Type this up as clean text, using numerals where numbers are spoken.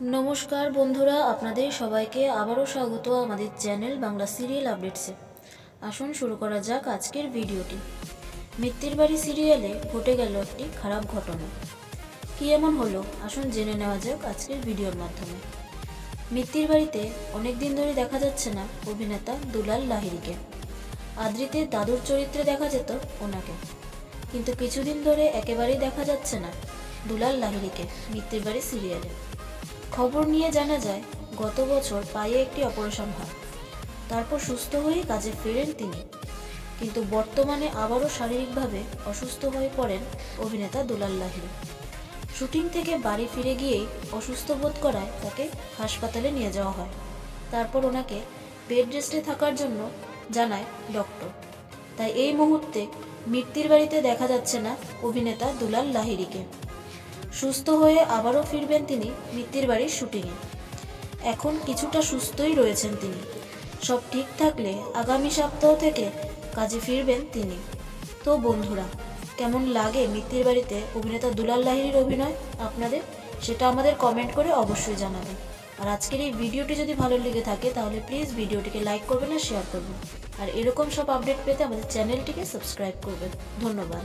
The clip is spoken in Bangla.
নমস্কার বন্ধুরা, আপনাদের সবাইকে আবারও স্বাগত আমাদের চ্যানেল বাংলা সিরিয়াল আপডেটসে। আসুন শুরু করা যাক আজকের ভিডিওটি। মিত্তির বাড়ি সিরিয়ালে ঘটে গেল একটি খারাপ ঘটনা। কি এমন হলো আসুন জেনে নেওয়া যাক আজকের ভিডিওর মাধ্যমে। মিত্তির বাড়িতে অনেক দিন ধরে দেখা যাচ্ছে না অভিনেতা দুলাল লাহিড়ীকে। আদ্রিতের দাদুর চরিত্রে দেখা যেত ওনাকে, কিন্তু কিছুদিন ধরে একেবারেই দেখা যাচ্ছে না দুলাল লাহিড়ীকে মিত্তির বাড়ি সিরিয়ালে। খবর নিয়ে জানা যায় গত বছর পায়ে একটি অপারেশন হয়, তারপর সুস্থ হয়ে কাজে ফেরেন তিনি। কিন্তু বর্তমানে আবারও শারীরিকভাবে অসুস্থ হয়ে পড়েন অভিনেতা দুলাল লাহিড়ী। শুটিং থেকে বাড়ি ফিরে গিয়েই অসুস্থ বোধ করায় তাকে হাসপাতালে নিয়ে যাওয়া হয়। তারপর ওনাকে বেড রেস্টে থাকার জন্য জানায় ডক্টর। তাই এই মুহূর্তে মিত্তির বাড়িতে দেখা যাচ্ছে না অভিনেতা দুলাল লাহিড়ীকে। সুস্থ হয়ে আবারও ফিরবেন তিনি মিত্তির বাড়ির শুটিংয়ে। এখন কিছুটা সুস্থই রয়েছেন তিনি। সব ঠিক থাকলে আগামী সপ্তাহ থেকে কাজে ফিরবেন তিনি। তো বন্ধুরা, কেমন লাগে মিত্তির বাড়িতে অভিনেতা দুলাল লাহিড়ীর অভিনয় আপনাদের, সেটা আমাদের কমেন্ট করে অবশ্যই জানাবেন। আর আজকের এই ভিডিওটি যদি ভালো লেগে থাকে তাহলে প্লিজ ভিডিওটিকে লাইক করবেন আর শেয়ার করবেন। আর এরকম সব আপডেট পেতে আমাদের চ্যানেলটিকে সাবস্ক্রাইব করবেন। ধন্যবাদ।